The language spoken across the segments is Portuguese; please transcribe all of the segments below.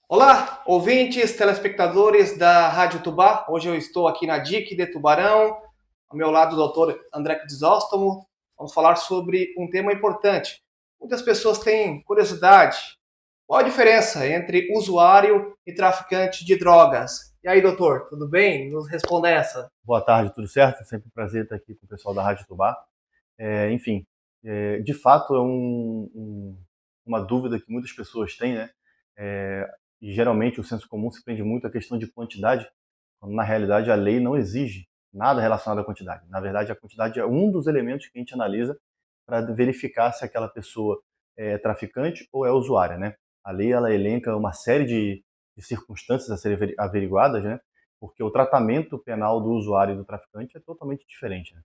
Olá, ouvintes, telespectadores da Rádio Tubá. Hoje eu estou aqui na DIC de Tubarão, ao meu lado o doutor André Crisóstomo. Vamos falar sobre um tema importante. Muitas pessoas têm curiosidade. Qual a diferença entre usuário e traficante de drogas? E aí, doutor, tudo bem? Nos responda essa. Boa tarde, tudo certo? É sempre um prazer estar aqui com o pessoal da Rádio Tubá. Enfim, de fato é uma dúvida que muitas pessoas têm, né? E geralmente o senso comum se prende muito à questão de quantidade, quando na realidade a lei não exige nada relacionado à quantidade. Na verdade, a quantidade é um dos elementos que a gente analisa para verificar se aquela pessoa é traficante ou é usuária, né? A lei ela elenca uma série de circunstâncias a serem averiguadas, né? Porque o tratamento penal do usuário e do traficante é totalmente diferente, né?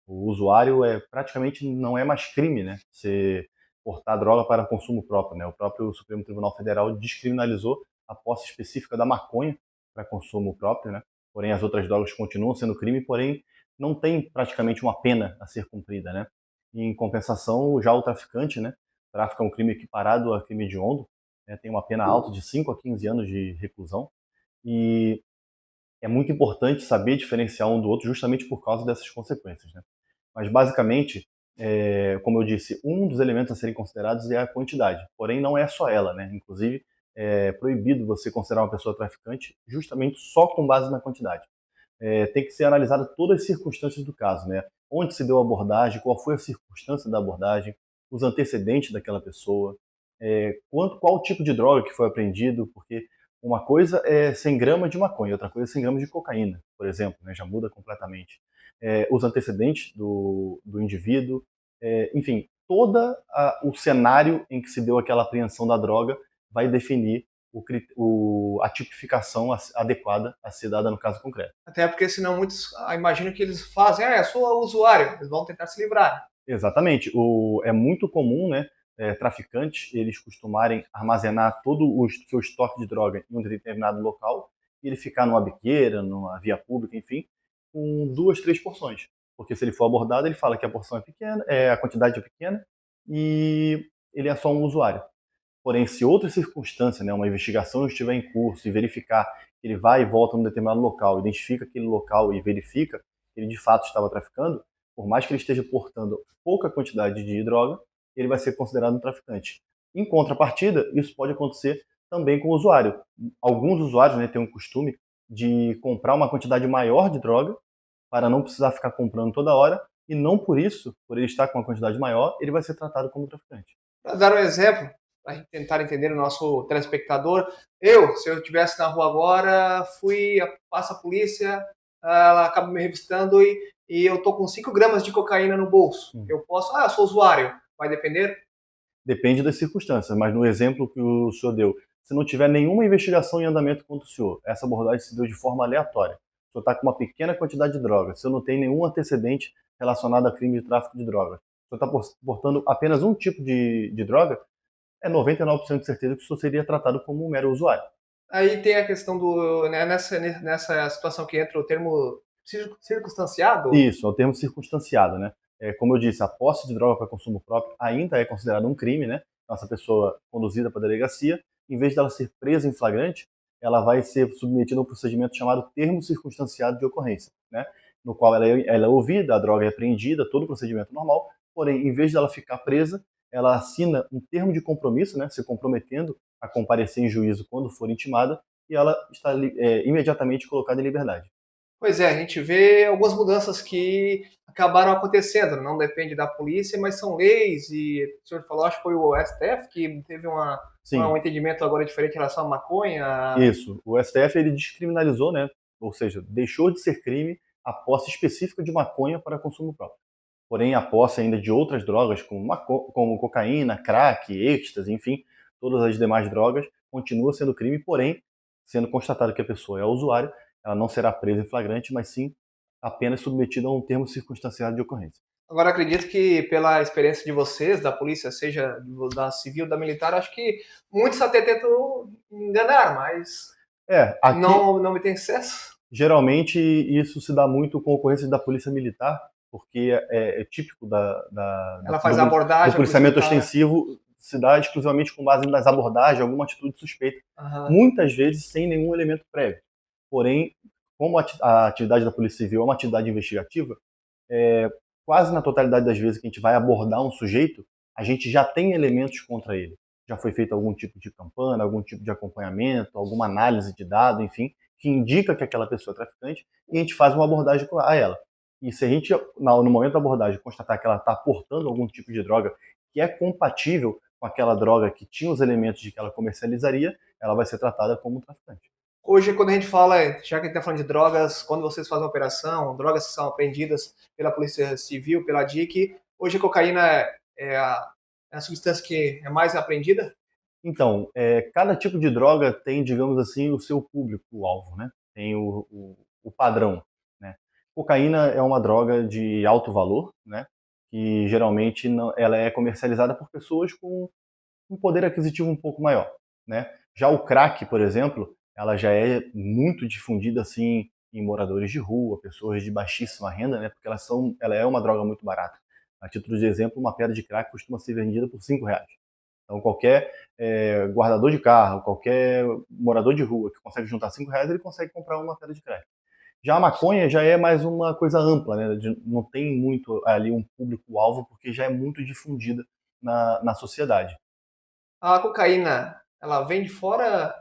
O usuário praticamente não é mais crime, né? Você portar droga para consumo próprio, né? O próprio Supremo Tribunal Federal descriminalizou a posse específica da maconha para consumo próprio, né? Porém, as outras drogas continuam sendo crime, porém não tem praticamente uma pena a ser cumprida, né? E, em compensação, já o traficante, né? O tráfico é um crime equiparado a crime hediondo, né? Tem uma pena alta de 5 a 15 anos de reclusão e é muito importante saber diferenciar um do outro justamente por causa dessas consequências, né? Mas basicamente, como eu disse, um dos elementos a serem considerados é a quantidade, porém não é só ela, né? Inclusive, é proibido você considerar uma pessoa traficante justamente só com base na quantidade. Tem que ser analisada todas as circunstâncias do caso, né? Onde se deu a abordagem, qual foi a circunstância da abordagem, os antecedentes daquela pessoa, qual o tipo de droga que foi apreendido, porque uma coisa é 100 gramas de maconha, outra coisa é 100 gramas de cocaína, por exemplo, né? Já muda completamente. Os antecedentes do indivíduo, enfim, o cenário em que se deu aquela apreensão da droga vai definir a tipificação adequada a ser dada no caso concreto. Até porque senão muitos imaginam que eles fazem, eu sou usuário, eles vão tentar se livrar. Exatamente. É muito comum, né, traficantes, eles costumarem armazenar todo o seu estoque de droga em um determinado local e ele ficar numa biqueira, numa via pública, enfim, com duas, três porções. Porque se ele for abordado, ele fala que a porção é pequena, a quantidade é pequena e ele é só um usuário. Porém, se outra circunstância, né, uma investigação estiver em curso e verificar que ele vai e volta num determinado local, identifica aquele local e verifica que ele de fato estava traficando, por mais que ele esteja portando pouca quantidade de droga, ele vai ser considerado um traficante. Em contrapartida, isso pode acontecer também com o usuário. Alguns usuários, né, têm um costume de comprar uma quantidade maior de droga para não precisar ficar comprando toda hora, e não por isso, por ele estar com uma quantidade maior, ele vai ser tratado como traficante. Para dar um exemplo, para a gente tentar entender o nosso telespectador, se eu estivesse na rua agora, passa a polícia, ela acaba me revistando e eu tô com 5 gramas de cocaína no bolso. Eu posso, eu sou usuário, vai depender? Depende das circunstâncias, mas no exemplo que o senhor deu, se não tiver nenhuma investigação em andamento contra o senhor, essa abordagem se deu de forma aleatória. O senhor está com uma pequena quantidade de drogas, o senhor não tem nenhum antecedente relacionado a crime de tráfico de drogas, o senhor está portando apenas um tipo de droga, é 99% de certeza que o senhor seria tratado como um mero usuário. Aí tem a questão né, nessa situação que entra o termo circunstanciado. Isso, é o termo circunstanciado, né? Como eu disse, a posse de droga para consumo próprio ainda é considerada um crime, né? Então, essa pessoa conduzida para a delegacia, em vez dela ser presa em flagrante, ela vai ser submetida a um procedimento chamado termo circunstanciado de ocorrência, né? No qual ela é ouvida, a droga é apreendida, todo o procedimento normal, porém, em vez dela ficar presa, ela assina um termo de compromisso, né? Se comprometendo a comparecer em juízo quando for intimada, e ela está imediatamente colocada em liberdade. Pois é, a gente vê algumas mudanças que acabaram acontecendo, não depende da polícia, mas são leis, e o senhor falou, acho que foi o STF que teve um Sim, entendimento agora diferente em relação à maconha. isso. O STF ele descriminalizou, né? Ou seja, deixou de ser crime a posse específica de maconha para consumo próprio. Porém, a posse ainda de outras drogas, como cocaína, crack, êxtase, enfim, todas as demais drogas, continua sendo crime, porém, sendo constatado que a pessoa é usuária, ela não será presa em flagrante, mas sim apenas submetida a um termo circunstanciado de ocorrência. Agora, acredito que pela experiência de vocês, da polícia, seja da civil, da militar, acho que muitos até tentam enganar, mas Aqui não me tem sucesso. geralmente isso se dá muito com ocorrências da polícia militar, porque é típico Ela faz a do abordagem, a polícia policiamento militar. ostensivo se dá exclusivamente com base nas abordagens, alguma atitude suspeita, Aham. muitas vezes sem nenhum elemento prévio. Porém, como a atividade da Polícia Civil é uma atividade investigativa, quase na totalidade das vezes que a gente vai abordar um sujeito, a gente já tem elementos contra ele. Já foi feito algum tipo de campana, algum tipo de acompanhamento, alguma análise de dado, enfim, que indica que aquela pessoa é traficante, e a gente faz uma abordagem a ela. E se a gente, no momento da abordagem, constatar que ela está portando algum tipo de droga que é compatível com aquela droga que tinha os elementos de que ela comercializaria, ela vai ser tratada como traficante. Hoje, quando a gente fala, já que a gente está falando de drogas, quando vocês fazem a operação, drogas que são apreendidas pela Polícia Civil, pela DIC, hoje a cocaína é a substância que é mais apreendida? Então, cada tipo de droga tem, digamos assim, o seu público-alvo, né? Tem o padrão, né? Cocaína é uma droga de alto valor, né? Que geralmente não, ela é comercializada por pessoas com um poder aquisitivo um pouco maior, né? Já o crack, por exemplo, ela já é muito difundida assim em moradores de rua, pessoas de baixíssima renda, né? Porque ela é uma droga muito barata. A título de exemplo, uma pedra de crack costuma ser vendida por R$ 5. Então qualquer guardador de carro, qualquer morador de rua que consegue juntar R$ 5, ele consegue comprar uma pedra de crack. Já a maconha já é mais uma coisa ampla, né? Não tem muito ali um público-alvo, porque já é muito difundida na sociedade. A cocaína, ela vem de fora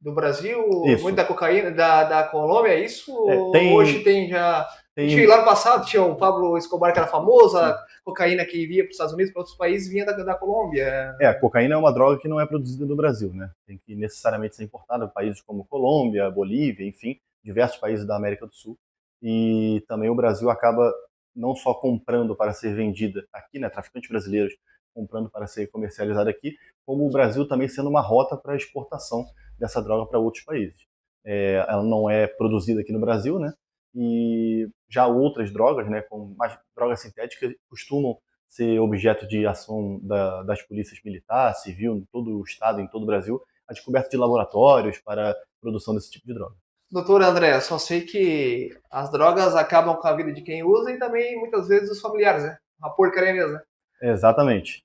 do Brasil? Muito Isso. da cocaína da Colômbia, é isso? Ou hoje Tem, tem já. A gente, tem, lá no passado tinha o Pablo Escobar, que era famoso, a cocaína que via para os Estados Unidos, para outros países, vinha da Colômbia. a cocaína é uma droga que não é produzida no Brasil, né? Tem que necessariamente ser importada em países como Colômbia, Bolívia, enfim, diversos países da América do Sul. E também o Brasil acaba não só comprando para ser vendida aqui, né? Traficantes brasileiros comprando para ser comercializada aqui, como o Brasil também sendo uma rota para exportação dessa droga para outros países. Ela não é produzida aqui no Brasil, né? E já outras drogas, né, como mais drogas sintéticas, costumam ser objeto de ação das polícias militar, civil, em todo o estado, em todo o Brasil, a descoberta de laboratórios para a produção desse tipo de droga. Doutor André, só sei que as drogas acabam com a vida de quem usa e também muitas vezes dos familiares, né? Uma porcaria mesmo, né? Exatamente.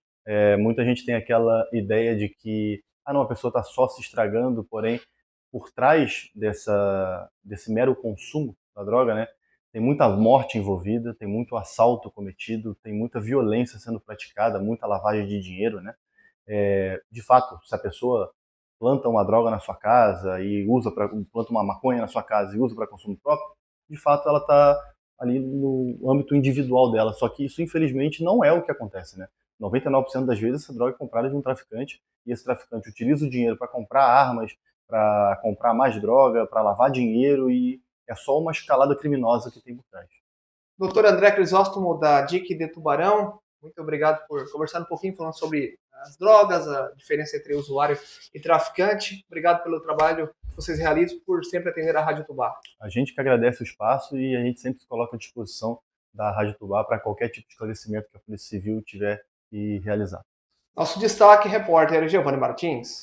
Muita gente tem aquela ideia de que não, a pessoa está só se estragando, porém, por trás desse mero consumo da droga, né, tem muita morte envolvida, tem muito assalto cometido, tem muita violência sendo praticada, muita lavagem de dinheiro, né? De fato, se a pessoa planta uma droga na sua casa e planta uma maconha na sua casa e usa para consumo próprio, de fato ela está ali no âmbito individual dela. Só que isso, infelizmente, não é o que acontece, né? 99% das vezes essa droga é comprada de um traficante e esse traficante utiliza o dinheiro para comprar armas, para comprar mais droga, para lavar dinheiro e é só uma escalada criminosa que tem por trás. Doutor André Crisóstomo, da DIC de Tubarão, muito obrigado por conversar um pouquinho falando sobre as drogas, a diferença entre usuário e traficante. Obrigado pelo trabalho que vocês realizam, por sempre atender a Rádio Tubá. A gente que agradece o espaço e a gente sempre se coloca à disposição da Rádio Tubá para qualquer tipo de esclarecimento que a Polícia Civil tiver que realizar. Nosso destaque, repórter Giovanni Martins.